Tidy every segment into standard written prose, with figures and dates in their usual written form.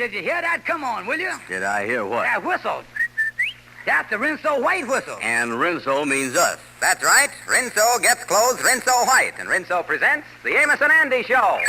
did you hear that? Come on, will you? Did I hear what? That whistle. That's the Rinso White whistle. And Rinso means us. That's right. Rinso gets clothes Rinso White. And Rinso presents the Amos and Andy Show.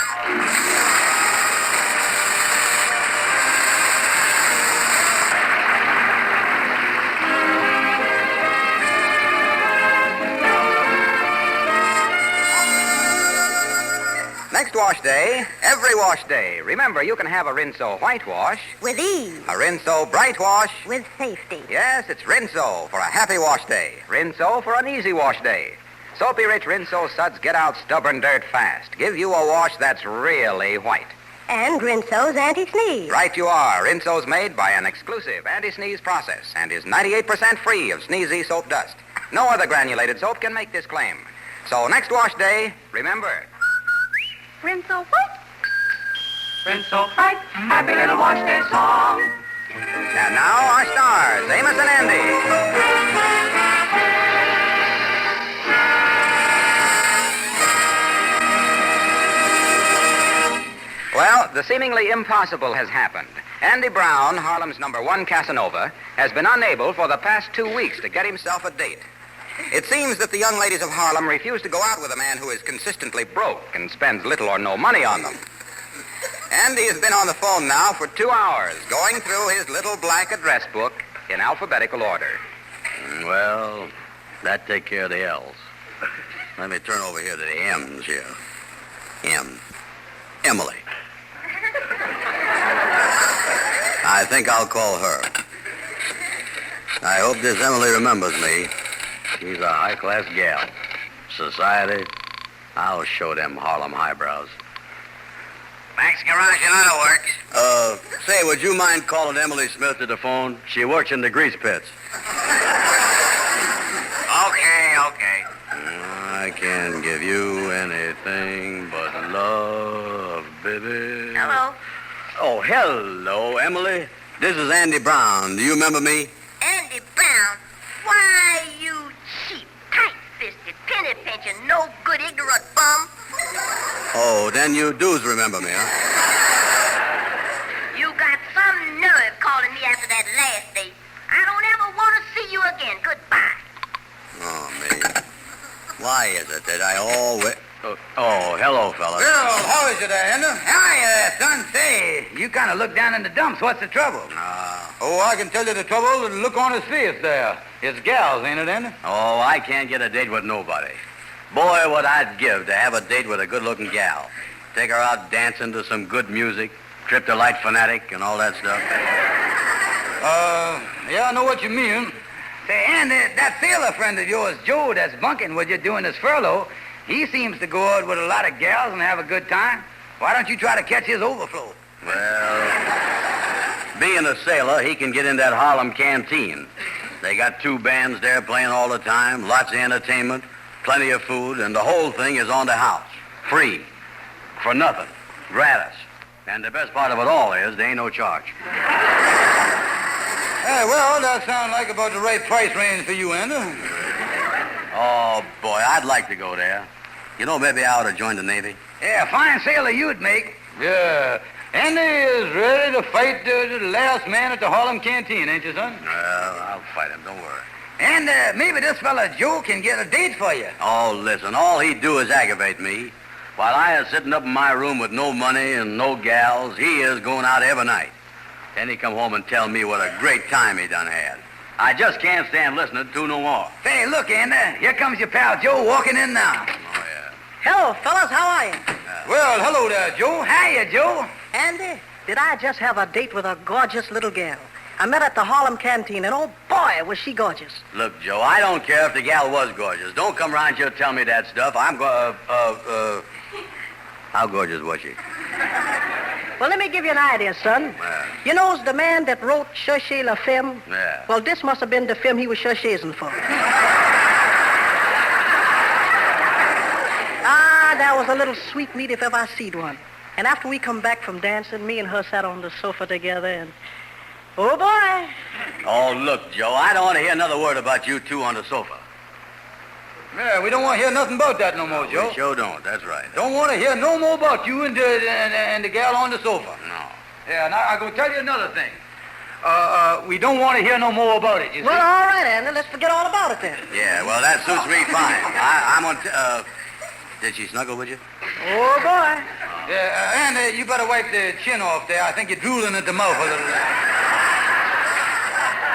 Next wash day, every wash day. Remember, you can have a Rinso White wash. With ease. A Rinso Bright wash. With safety. Yes, it's Rinso for a happy wash day. Rinso for an easy wash day. Soapy-rich Rinso suds get out stubborn dirt fast. Give you a wash that's really white. And Rinso's anti-sneeze. Right you are. Rinso's made by an exclusive anti-sneeze process and is 98% free of sneezy soap dust. No other granulated soap can make this claim. So next wash day, remember... Rinso White. Rinso White. Happy little wash day song. And now our stars, Amos and Andy. Well, the seemingly impossible has happened. Andy Brown, Harlem's #1 Casanova, has been unable for the past 2 weeks to get himself a date. It seems that the young ladies of Harlem refuse to go out with a man who is consistently broke and spends little or no money on them. Andy has been on the phone now for 2 hours, going through his little black address book in alphabetical order. Well, that take care of the L's. Let me turn over here to the M's here. M. Emily. I think I'll call her. I hope this Emily remembers me. She's a high-class gal. Society, I'll show them Harlem highbrows. Max Garage and Auto Works. Say, would you mind calling Emily Smith to the phone? She works in the grease pits. Okay. I can give you anything but love, baby. Hello. Oh, hello, Emily. This is Andy Brown. Do you remember me? Andy Brown. Why, you cheap, tight-fisted, penny-pinching, no-good, ignorant bum. Oh, then you do remember me, huh? You got some nerve calling me after that last date. I don't ever want to see you again. Goodbye. Oh, me. Why is it that I always... Oh, hello, fella. Well, how is it, Andy? Hi, son. Say, you kind of look down in the dumps. What's the trouble? Oh, I can tell you the trouble. The look on his face there. It's gals, ain't it, Andy? Oh, I can't get a date with nobody. Boy, what I'd give to have a date with a good-looking gal. Take her out dancing to some good music, trip to Light Fanatic, and all that stuff. Yeah, I know what you mean. Say, Andy, that sailor friend of yours, Joe, that's bunking with you doing his furlough, he seems to go out with a lot of gals and have a good time. Why don't you try to catch his overflow? Well, being a sailor, he can get in that Harlem canteen. They got 2 bands there playing all the time, lots of entertainment, plenty of food, and the whole thing is on the house. Free. For nothing. Gratis. And the best part of it all is there ain't no charge. Hey, well, that sounds like about the right price range for you, Andy. Oh, boy, I'd like to go there. You know, maybe I ought to join the Navy. Yeah, fine sailor you'd make. Yeah. Andy is ready to fight the last man at the Harlem canteen, ain't you, son? Well, I'll fight him, don't worry. And maybe this fella Joe can get a date for you. Oh, listen, all he'd do is aggravate me. While I is sitting up in my room with no money and no gals, he is going out every night. Then he come home and tell me what a great time he done had. I just can't stand listening to no more. Say, look, Andy, here comes your pal Joe walking in now. Oh, yeah. Hello, fellas. How are you? Well, hello there, Joe. Hiya, Joe. Andy, did I just have a date with a gorgeous little gal? I met her at the Harlem canteen, and oh, boy, was she gorgeous. Look, Joe, I don't care if the gal was gorgeous. Don't come around here and tell me that stuff. How gorgeous was she? Well, let me give you an idea, son. You know the man that wrote Cherchez la Femme? Yeah. Well, this must have been the film he was cherchezing for. That was a little sweetmeat if ever I seed one. And after we come back from dancing, me and her sat on the sofa together and... Oh, boy. Oh, look, Joe, I don't want to hear another word about you two on the sofa. Yeah, we don't want to hear nothing about that no more, Joe. We sure don't, that's right. Don't want to hear no more about you and the gal on the sofa. No. Yeah, now I'm going to tell you another thing. We don't want to hear no more about it, you see. Well, all right, Andy. Let's forget all about it then. Yeah, well, that suits me fine. I'm on... Did she snuggle with you? Oh, boy. Yeah, Andy, you better wipe the chin off there. I think you're drooling at the mouth a little.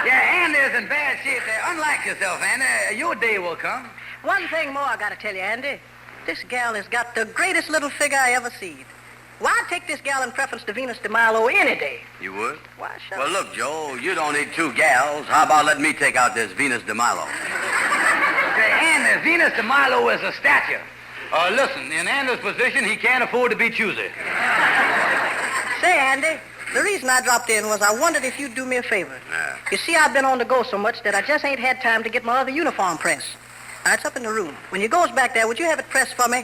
Yeah, Andy's in bad shape there. Unlike yourself, Andy. Your day will come. One thing more I got to tell you, Andy. This gal has got the greatest little figure I ever seen. Why, I'd take this gal in preference to Venus de Milo any day. You would? Why, sure. Well, look, Joe, you don't need two gals. How about letting me take out this Venus de Milo? Say, Andy, Venus de Milo is a statue. Listen, in Andy's position, he can't afford to be choosy. Say, Andy, the reason I dropped in was I wondered if you'd do me a favor. Yeah. You see, I've been on the go so much that I just ain't had time to get my other uniform pressed. Now, it's up in the room. When you goes back there, would you have it pressed for me?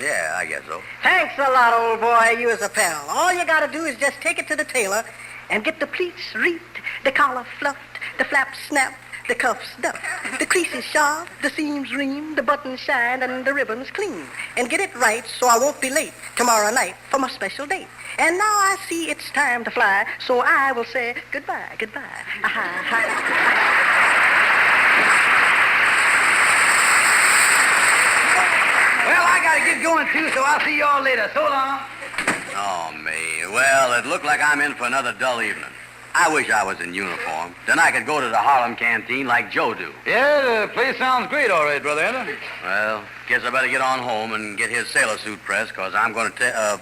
Yeah, I guess so. Thanks a lot, old boy. You as a pal. All you got to do is just take it to the tailor and get the pleats reaped, the collar fluffed, the flaps snapped, the cuffs stuffed, the creases sharp, the seams reamed, the buttons shined, and the ribbons clean. And get it right so I won't be late tomorrow night for my special date. And now I see it's time to fly, so I will say goodbye, goodbye. Well, I got to get going, too, so I'll see you all later. So long. Oh, me. Well, it looked like I'm in for another dull evening. I wish I was in uniform. Then I could go to the Harlem canteen like Joe do. Yeah, the place sounds great, all right, Brother Andy. Well, guess I better get on home and get his sailor suit pressed, because I'm going to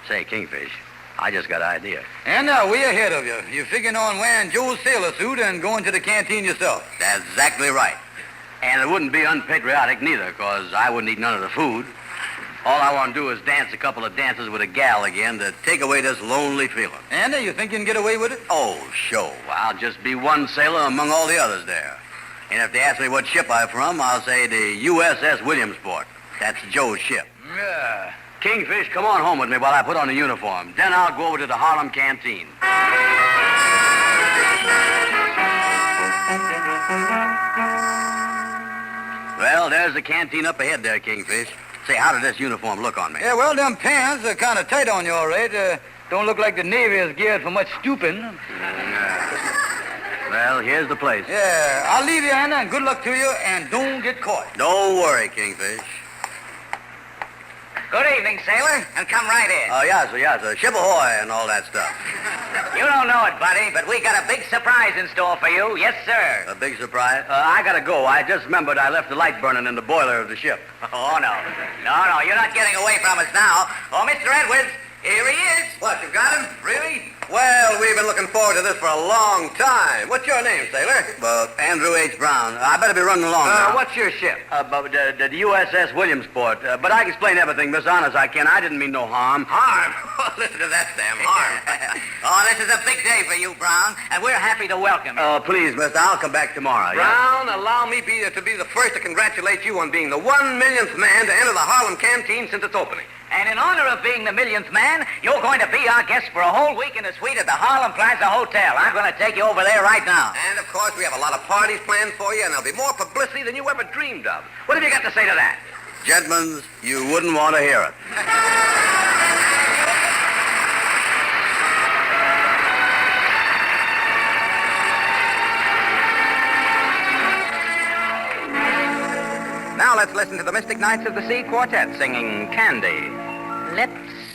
Say, Kingfish, I just got an idea. And now, way ahead of you. You're figuring on wearing Joe's sailor suit and going to the canteen yourself. That's exactly right. And it wouldn't be unpatriotic neither, because I wouldn't eat none of the food. All I want to do is dance a couple of dances with a gal again to take away this lonely feeling. Andy, you think you can get away with it? Oh, sure. I'll just be one sailor among all the others there. And if they ask me what ship I'm from, I'll say the USS Williamsport. That's Joe's ship. Yeah. Kingfish, come on home with me while I put on the uniform. Then I'll go over to the Harlem canteen. Well, there's the canteen up ahead there, Kingfish. Say, how did this uniform look on me? Yeah, well, them pants are kind of tight on you, all right. Don't look like the Navy is geared for much stooping. Well, here's the place. Yeah, I'll leave you, Anna, and good luck to you, and don't get caught. Don't worry, Kingfish. Good evening, sailor, and come right in. Oh, yes, ship ahoy and all that stuff. You don't know it, buddy, but we got a big surprise in store for you. Yes, sir. A big surprise? I gotta go. I just remembered I left the light burning in the boiler of the ship. Oh, no. No, you're not getting away from us now. Oh, Mr. Edwards, here he is. What, you got him? Really? Well, we've been looking forward to this for a long time. What's your name, sailor? Andrew H. Brown. I better be running along now. What's your ship? The USS Williamsport. But I can explain everything, Miss Honest, I can. I didn't mean no harm. Harm? Listen to that, Sam. Harm. Oh, this is a big day for you, Brown, and we're happy to welcome you. Please, mister, I'll come back tomorrow. Brown, allow me to be the first to congratulate you on being the 1 millionth man to enter the Harlem canteen since its opening. And in honor of being the millionth man, you're going to be our guest for a whole week in a suite at the Harlem Plaza Hotel. I'm going to take you over there right now. And, of course, we have a lot of parties planned for you, and there'll be more publicity than you ever dreamed of. What have you got to say to that? Gentlemen, you wouldn't want to hear it. Now let's listen to the Mystic Knights of the Sea Quartet singing Candy. Let's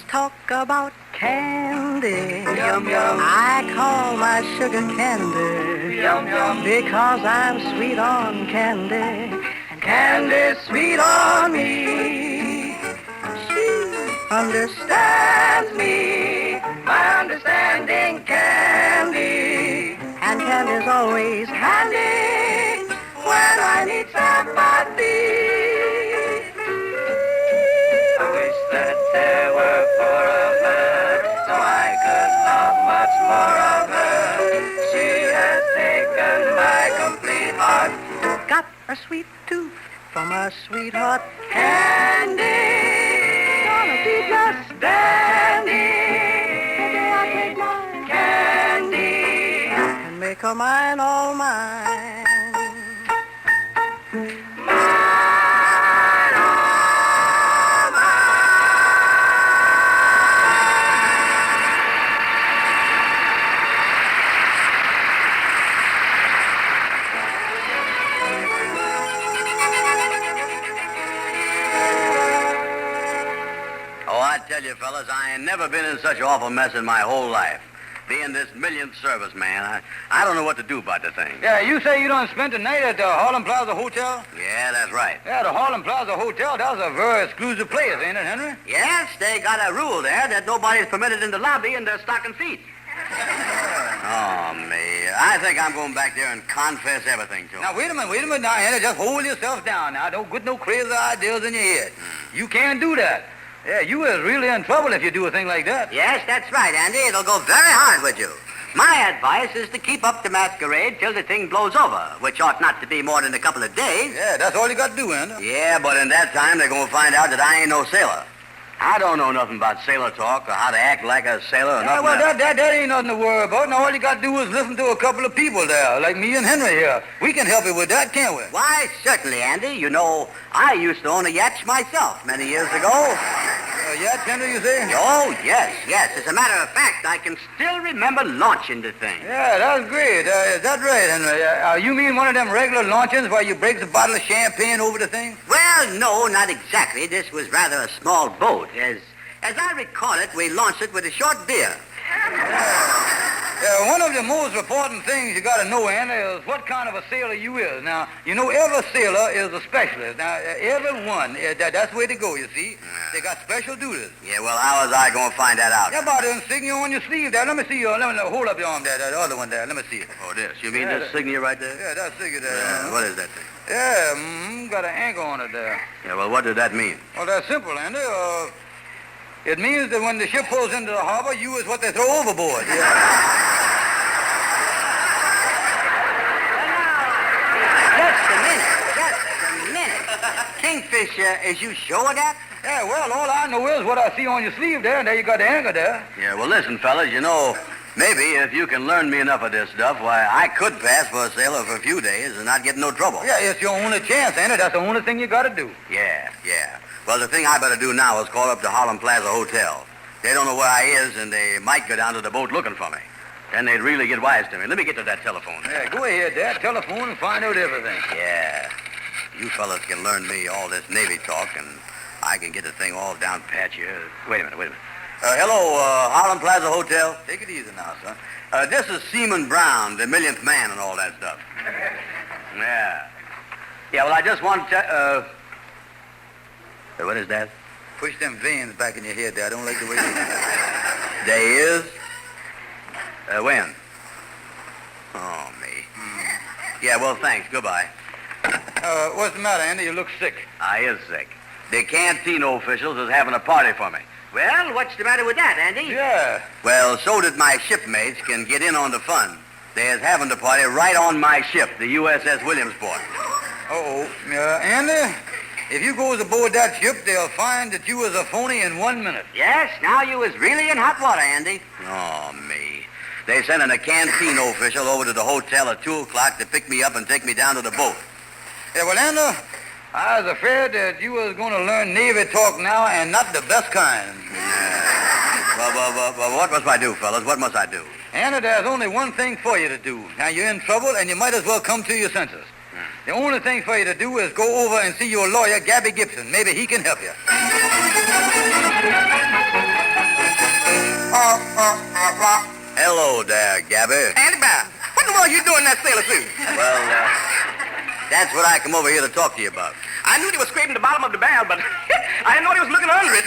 talk about candy. Yum, yum. I call my sugar candy. Yum, yum. Because I'm sweet on candy. And candy's sweet on me. She Understands me, my understanding candy. and candy's always Handy when I need sympathy. I wish that there were four of her, so I could love much more of her. She has taken my complete heart. got a sweet tooth from a sweetheart. Candy, Gonna be just dandy. Maybe I'll take mine Candy, and make her mine, all mine. tell you, fellas, I ain't never been in such an awful mess in my whole life. Being this millionth service man, I don't know what to do about the thing. Yeah, you say you done spent the night at the Harlem Plaza Hotel? Yeah, that's right. Yeah, the Harlem Plaza Hotel, that's a very exclusive place, ain't it, Henry? Yes, they got a rule there that nobody's permitted in the lobby in their stocking feet. Oh, me. I think I'm going back there and confess everything to him. Now, wait a minute now, Henry. Just hold yourself down now. Don't put no crazy ideas in your head. You can't do that. Yeah, you is really in trouble if you do a thing like that. Yes, that's right, Andy. It'll go very hard with you. My advice is to keep up the masquerade till the thing blows over, which ought not to be more than a couple of days. Yeah, that's all you got to do, Andy. Yeah, but in that time, they're going to find out that I ain't no sailor. I don't know nothing about sailor talk or how to act like a sailor or Yeah, nothing well, else. that ain't nothing to worry about. Now, all you got to do is listen to a couple of people there, like me and Henry here. We can help you with that, can't we? Why, certainly, Andy. You know, I used to own a yacht myself many years ago. Yeah, Henry, you say? Oh, yes. As a matter of fact, I can still remember launching the thing. Yeah, that's great. Is that right, Henry? You mean one of them regular launchings where you break the bottle of champagne over the thing? Well, no, not exactly. This was rather a small boat. As I recall it, we launched it with a short beer. Yeah, one of the most important things you got to know, Andy, is what kind of a sailor you is. Now, you know, every sailor is a specialist. Now, everyone, that's the way to go, you see. Yeah. They got special duties. Yeah, well, how was I going to find that out? How about the insignia on your sleeve there? Let me see your, hold up your arm there, the other one there. Let me see it. Oh, this. You mean Yeah, this insignia right there? Yeah, that insignia there. Yeah, what is that thing? Yeah, got an anchor on it there. Yeah, well, what did that mean? Well, that's simple, Andy. It means that when the ship pulls into the harbor, you is what they throw overboard. Yeah. Just a minute. Kingfisher, is you sure of that? Yeah, well, all I know is what I see on your sleeve there, and there you got the anchor there. Yeah, well, listen, fellas, you know, maybe if you can learn me enough of this stuff, why, I could pass for a sailor for a few days and not get in no trouble. Yeah, it's your only chance, Andy. That's the only thing you got to do. Yeah. Well, the thing I better do now is call up the Harlem Plaza Hotel. They don't know where I is, and they might go down to the boat looking for me. Then they'd really get wise to me. Let me get to that telephone. Yeah, go ahead, Dad. Telephone and find out everything. Yeah. You fellas can learn me all this Navy talk, and I can get the thing all down pat here. Wait a minute. Hello, Harlem Plaza Hotel. Take it easy now, son. This is Seaman Brown, the millionth man and all that stuff. Yeah. Yeah, well, I just want to... what is that? Push them veins back in your head there. I don't like the way you... There is? When? Oh, me. Yeah, well, thanks. Goodbye. What's the matter, Andy? You look sick. I is sick. The canteen officials is having a party for me. Well, what's the matter with that, Andy? Yeah. Well, so that my shipmates can get in on the fun. They is having the party right on my ship, the USS Williamsport. Uh-oh. Andy, if you goes aboard that ship, they'll find that you was a phony in 1 minute. Yes, now you is really in hot water, Andy. Oh, me. They sending a canteen official over to the hotel at 2 o'clock to pick me up and take me down to the boat. Yeah, well, Andy, I was afraid that you was going to learn Navy talk now, and not the best kind. Well, what must I do, fellas? What must I do? Andy, there's only one thing for you to do. Now, you're in trouble, and you might as well come to your senses. The only thing for you to do is go over and see your lawyer, Gabby Gibson. Maybe he can help you. Hello there, Gabby. Andy Brown, what in the world are you doing in that sailor suit? Well, that's what I come over here to talk to you about. I knew they were scraping the bottom of the barrel, but I didn't know they was looking under it.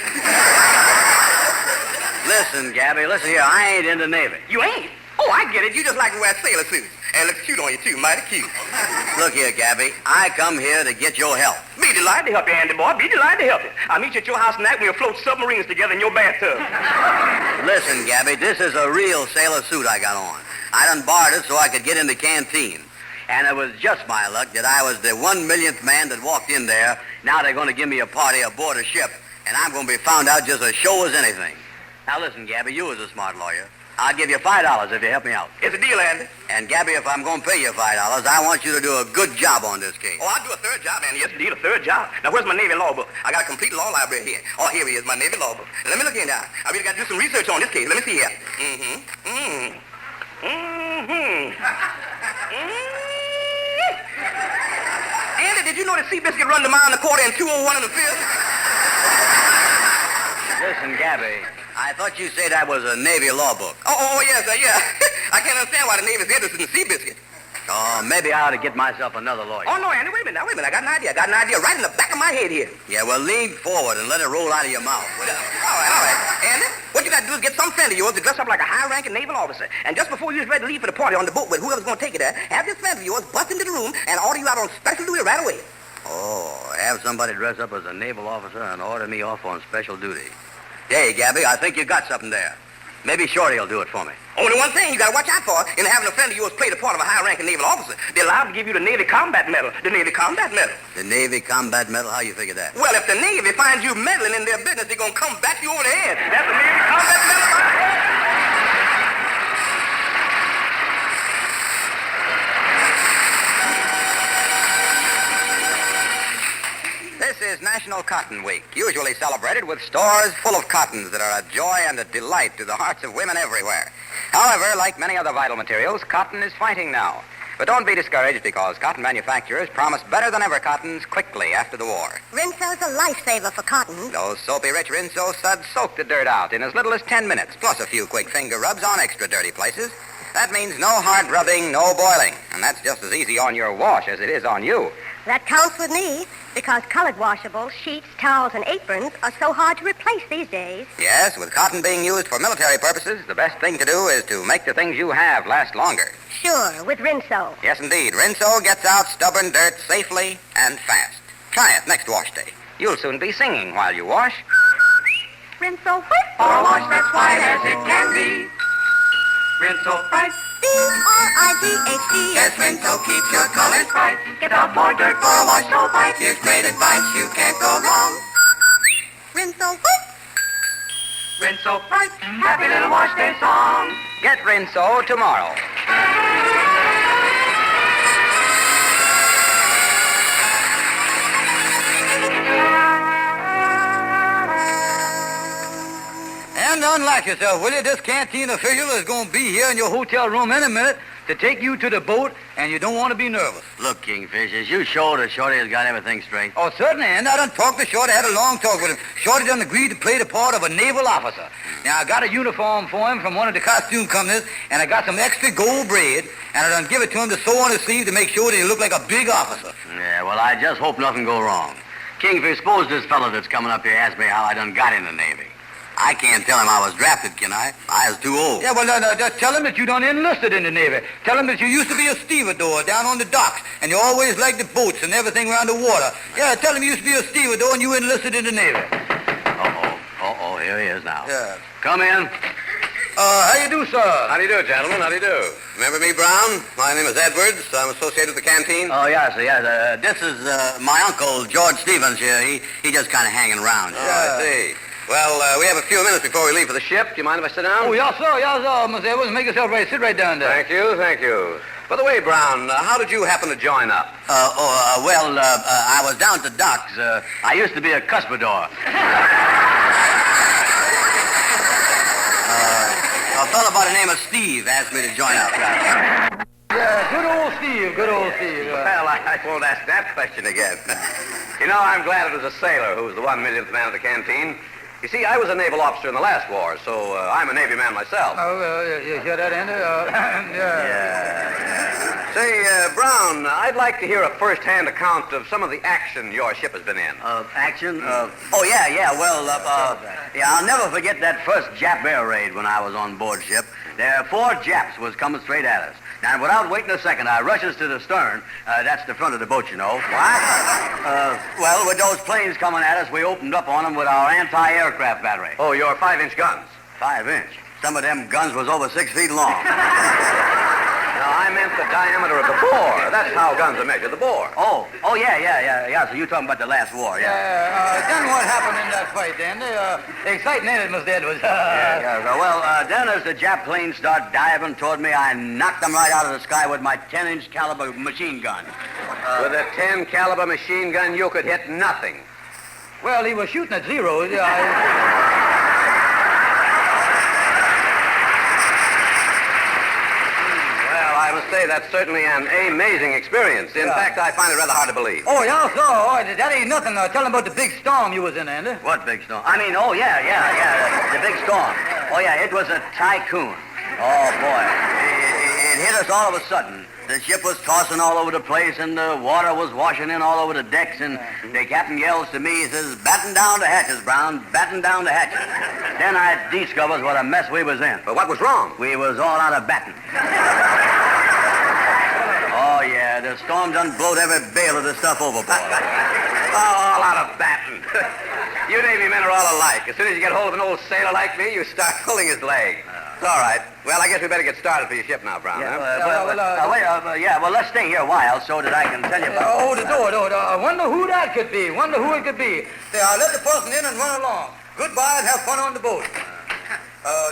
Listen, Gabby, listen here. I ain't in the Navy. You ain't? Oh, I get it. You just like to wear sailor suits. And look cute on you, too. Mighty cute. Look here, Gabby. I come here to get your help. Be delighted to help you, Andy boy. Be delighted to help you. I'll meet you at your house tonight. We'll float submarines together in your bathtub. Listen, Gabby, this is a real sailor suit I got on. I done borrowed it so I could get in the canteen. And it was just my luck that I was the 1 millionth man that walked in there. Now they're going to give me a party aboard a ship, and I'm going to be found out just as sure as anything. Now listen, Gabby, you was a smart lawyer. I'll give you $5 if you help me out. It's a deal, Andy. And, Gabby, if I'm going to pay you $5, I want you to do a good job on this case. Oh, I'll do a third job, Andy. Yes, indeed, a third job. Now, where's my Navy law book? I got a complete law library here. Oh, here he is, my Navy law book. Let me look in now. I really got to do some research on this case. Let me see here. Andy, did you know that Seabiscuit run the mile and a quarter and 2:01 in the fifth? listen, Gabby. I thought you said that was a Navy law book. Oh, yes, yeah. I can't understand why the Navy's interested in Seabiscuit. Oh, maybe I ought to get myself another lawyer. Oh, no, Andy, wait a minute. I got an idea. Right in the back of my head here. Yeah, well, lean forward and let it roll out of your mouth. All right. Andy, what you got to do is get some friend of yours to dress up like a high-ranking naval officer. And just before you're ready to leave for the party on the boat with whoever's going to take you there, have this friend of yours bust into the room and order you out on special duty right away. Oh, have somebody dress up as a naval officer and order me off on special duty. Hey, Gabby, I think you got something there. Maybe Shorty will do it for me. Only one thing you got to watch out for in having a friend of yours play the part of a high-ranking naval officer. They're allowed to give you the Navy Combat Medal. The Navy Combat Medal. The Navy Combat Medal? How you figure that? Well, if the Navy finds you meddling in their business, they're going to come back you over the head. That's the Navy Combat Medal. This is National Cotton Week, usually celebrated with stores full of cottons that are a joy and a delight to the hearts of women everywhere. However, like many other vital materials, cotton is fighting now. But don't be discouraged because cotton manufacturers promise better than ever cottons quickly after the war. Rinso's a lifesaver for cotton. Those soapy-rich Rinso suds soak the dirt out in as little as 10 minutes, plus a few quick finger rubs on extra dirty places. That means no hard rubbing, no boiling. And that's just as easy on your wash as it is on you. That counts with me, because colored washables, sheets, towels, and aprons are so hard to replace these days. Yes, with cotton being used for military purposes, the best thing to do is to make the things you have last longer. Sure, with Rinso. Yes, indeed. Rinso gets out stubborn dirt safely and fast. Try it next wash day. You'll soon be singing while you wash. Rinso whip. For a wash that's white as it can be. Rinso bright. B-R-I-G-H-T. Yes, Rinso keeps your colors bright. Get out more dirt for a wash so bright. Here's great advice, you can't go wrong. Rinso whip. Rinso bright. Happy little wash day song. Get Rinso tomorrow. And unlike yourself, will you? This canteen official is going to be here in your hotel room any minute to take you to the boat, and you don't want to be nervous. Look, Kingfish, is you sure that Shorty has got everything straight? Oh, certainly, and I done talked to Shorty, had a long talk with him. Shorty done agreed to play the part of a naval officer. Now, I got a uniform for him from one of the costume companies, and I got some extra gold braid, and I done give it to him to sew on his sleeve to make sure that he looked like a big officer. Yeah, well, I just hope nothing go wrong. Kingfish, suppose this fellow that's coming up here asks me how I done got in the Navy. I can't tell him I was drafted, can I? I was too old. Yeah, well, no, just tell him that you done enlisted in the Navy. Tell him that you used to be a stevedore down on the docks, and you always liked the boats and everything around the water. Yeah, tell him you used to be a stevedore and you enlisted in the Navy. Here he is now. Yeah. Come in. How you do, sir? How do you do, gentlemen? How do you do? Remember me, Brown? My name is Edwards. I'm associated with the canteen. Oh, yes. This is my uncle, George Stevens here. He just kind of hanging around. I see. Well, we have a few minutes before we leave for the ship. Do you mind if I sit down? Oh, yes, sir, Mr. Edwards. Make yourself right. Sit right down there. Thank you. By the way, Brown, how did you happen to join up? I was down at the docks. I used to be a cuspidor. A fellow by the name of Steve asked me to join up. Yeah, good old Steve. Well, I won't ask that question again. You know, I'm glad it was a sailor who was the 1 millionth man of the canteen. You see, I was a naval officer in the last war, so I'm a Navy man myself. You hear that, Andy? Yeah. Say, Brown, I'd like to hear a first-hand account of some of the action your ship has been in. Action? Yeah. Well, I'll never forget that first Jap air raid when I was on board ship. There, 4 Japs was coming straight at us. Now, without waiting a second, I rushes to the stern. That's the front of the boat, you know. What? Well, with those planes coming at us, we opened up on them with our anti-aircraft battery. Oh, your 5-inch guns. 5-inch. Some of them guns was over 6 feet long. No, I meant the diameter of the bore. That's how guns are measured, the bore. Oh, yeah. So you're talking about the last war, yeah. Then what happened in that fight, Andy? Exciting, ain't it, Mr. Edwards? Then as the Jap planes start diving toward me, I knocked them right out of the sky with my 10-inch caliber machine gun. With a 10 caliber machine gun, you could hit nothing. Well, he was shooting at zeros. I must say that's certainly an amazing experience. In fact, I find it rather hard to believe. Oh, yeah, so, that ain't nothing. Tell them about the big storm you was in, Andy. What big storm? I mean, the big storm. Oh, yeah, it was a tycoon. Oh, boy. It hit us all of a sudden. The ship was tossing all over the place, and the water was washing in all over the decks, and the captain yells to me, he says, batten down the hatches, Brown, batten down the hatches. Then I discovered what a mess we was in. But what was wrong? We was all out of batting. Oh, yeah, the storm done blowed every bale of the stuff overboard. All out of batting. You Navy men are all alike. As soon as you get hold of an old sailor like me, you start pulling his leg. It's all right. Well, I guess we better get started for your ship now, Brown. Well, let's stay here a while so that I can tell you about The door. I wonder who that could be. Wonder who it could be. Say, let the person in and run along. Goodbye and have fun on the boat.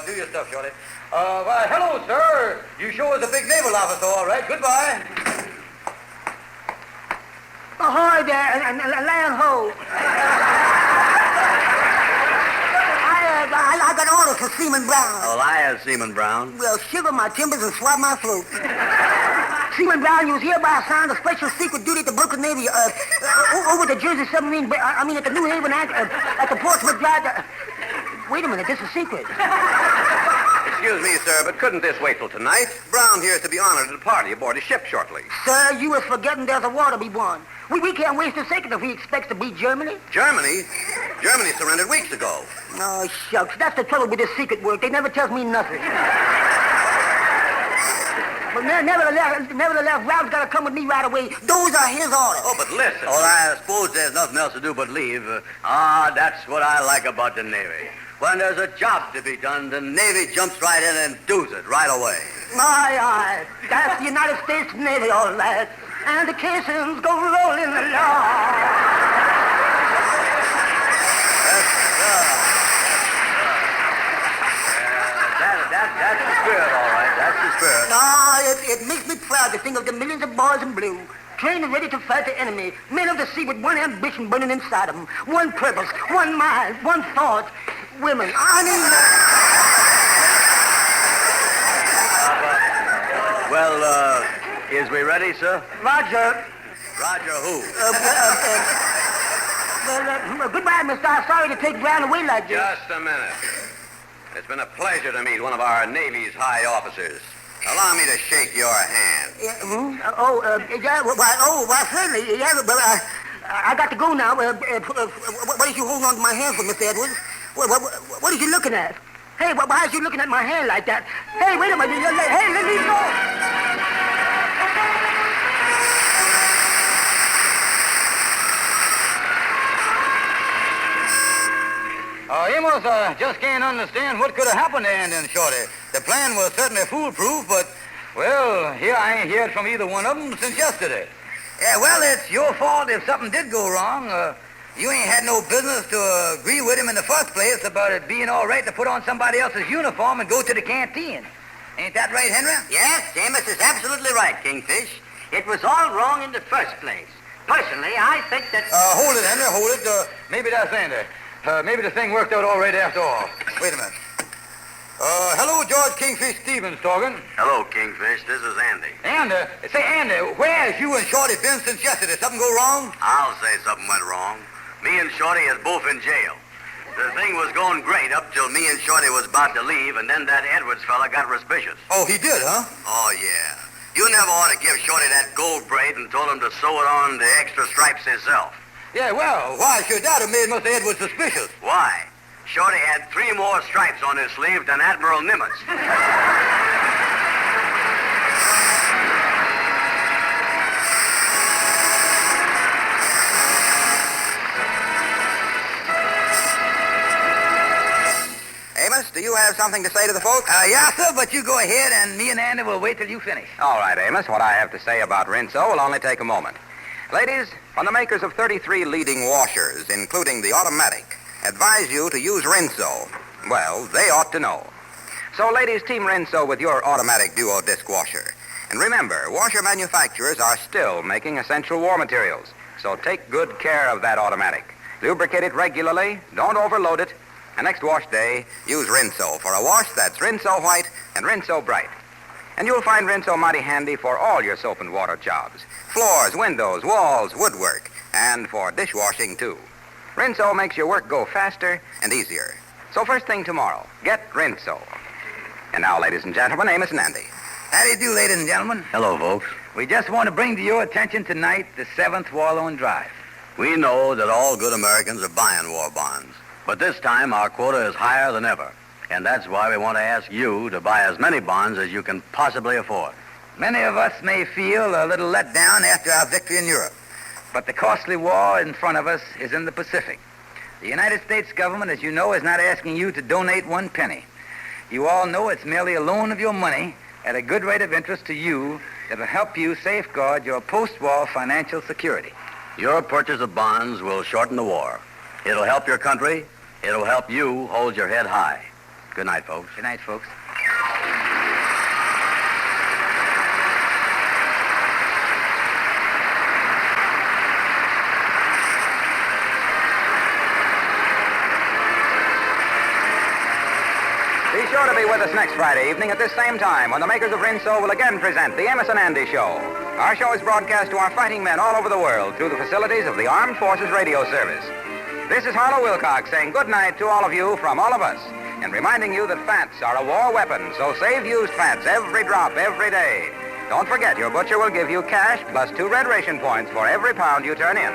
Do your stuff, Shorty. Why, hello, sir. You sure is a big naval officer, all right. Goodbye. Ahoy there, and land ho. I got orders for Seaman Brown. Oh, liar, Seaman Brown. Well, shiver my timbers and swab my throat. Seaman Brown, you was hereby assigned a special secret duty at the Brooklyn Navy, over the Jersey submarine, at the New Haven, at the Portsmouth Drive. Wait a minute, this is secret. Excuse me, sir, but couldn't this wait till tonight? Brown here is to be honored at a party aboard his ship shortly. Sir, you was forgetting there's a war to be won. We can't waste a second if we expect to beat Germany. Germany? Germany surrendered weeks ago. Oh, shucks. That's the trouble with this secret work. They never tells me nothing. But nevertheless, Ralph's got to come with me right away. Those are his orders. Oh, but listen. Well, I suppose there's nothing else to do but leave. That's what I like about the Navy. When there's a job to be done, the Navy jumps right in and does it right away. Aye. That's the United States Navy, all right. And the caissons go rolling along. That's the spirit, all right. That's the spirit. It makes me proud to think of the millions of boys in blue, trained and ready to fight the enemy, men of the sea with one ambition burning inside them, one purpose, one mind, one thought. Women. Is we ready, sir? Roger. Roger who? Goodbye, mister. I'm sorry to take Brown away like this. Just a minute. It's been a pleasure to meet one of our Navy's high officers. Allow me to shake your hand. Certainly. Yeah, but I got to go now. What is you holding on to my hand for, Mr. Edwards? What is you looking at? Hey, why is you looking at my hand like that? Hey, wait a minute. Hey, let me go. Amos, just can't understand what could have happened to Andy and Shorty. The plan was certainly foolproof, but, well, here I ain't heard from either one of them since yesterday. Yeah, well, it's your fault if something did go wrong. You ain't had no business to agree with him in the first place about it being all right to put on somebody else's uniform and go to the canteen. Ain't that right, Henry? Yes, Amos is absolutely right, Kingfish. It was all wrong in the first place. Personally, I think that... Hold it, Henry, hold it. Maybe that's Andy. Maybe the thing worked out all right after all. Wait a minute. Hello, George Kingfish Stevens talking. Hello, Kingfish. This is Andy. Andy, where has you and Shorty been since yesterday? Something go wrong? I'll say something went wrong. Me and Shorty is both in jail. The thing was going great up till me and Shorty was about to leave, and then that Edwards fella got suspicious. Oh, he did, huh? Oh, yeah. You never ought to give Shorty that gold braid and told him to sew it on the extra stripes himself. Yeah, well, why should that have made Mr. Edwards suspicious? Why? Shorty had 3 more stripes on his sleeve than Admiral Nimitz. Amos, do you have something to say to the folks? Yeah, sir, but you go ahead, and me and Andy will wait till you finish. All right, Amos, what I have to say about Rinso will only take a moment. Ladies, from the makers of 33 leading washers, including the automatic, advise you to use Rinso. Well, they ought to know. So, ladies, team Rinso with your automatic duo disc washer. And remember, washer manufacturers are still making essential war materials. So take good care of that automatic. Lubricate it regularly, don't overload it, and next wash day, use Rinso for a wash that's Rinso white and Rinso bright. And you'll find Rinso mighty handy for all your soap and water jobs. Floors, windows, walls, woodwork, and for dishwashing, too. Rinso makes your work go faster and easier. So first thing tomorrow, get Rinso. And now, ladies and gentlemen, Amos and Andy. How do you do, ladies and gentlemen? Hello, folks. We just want to bring to your attention tonight the 7th War Loan Drive. We know that all good Americans are buying war bonds. But this time, our quota is higher than ever. And that's why we want to ask you to buy as many bonds as you can possibly afford. Many of us may feel a little let down after our victory in Europe. But the costly war in front of us is in the Pacific. The United States government, as you know, is not asking you to donate 1 penny. You all know it's merely a loan of your money at a good rate of interest to you that will help you safeguard your post-war financial security. Your purchase of bonds will shorten the war. It'll help your country. It'll help you hold your head high. Good night, folks. Good night, folks. Be sure to be with us next Friday evening at this same time when the makers of Rinso will again present the Amos and Andy Show. Our show is broadcast to our fighting men all over the world through the facilities of the Armed Forces Radio Service. This is Harlow Wilcox saying good night to all of you from all of us, and reminding you that fats are a war weapon, so save used fats every drop, every day. Don't forget, your butcher will give you cash plus 2 red ration points for every pound you turn in.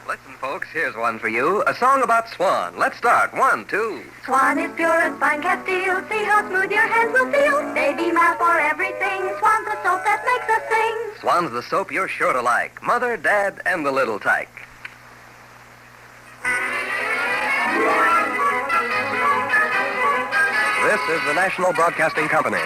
Listen, folks, here's one for you. A song about Swan. Let's start. 1, 2. Swan is pure as fine Castile. See how smooth your hands will feel. Baby mouth for everything. Swan's the soap that makes us sing. Swan's the soap you're sure to like. Mother, Dad, and the little tyke. This is the National Broadcasting Company.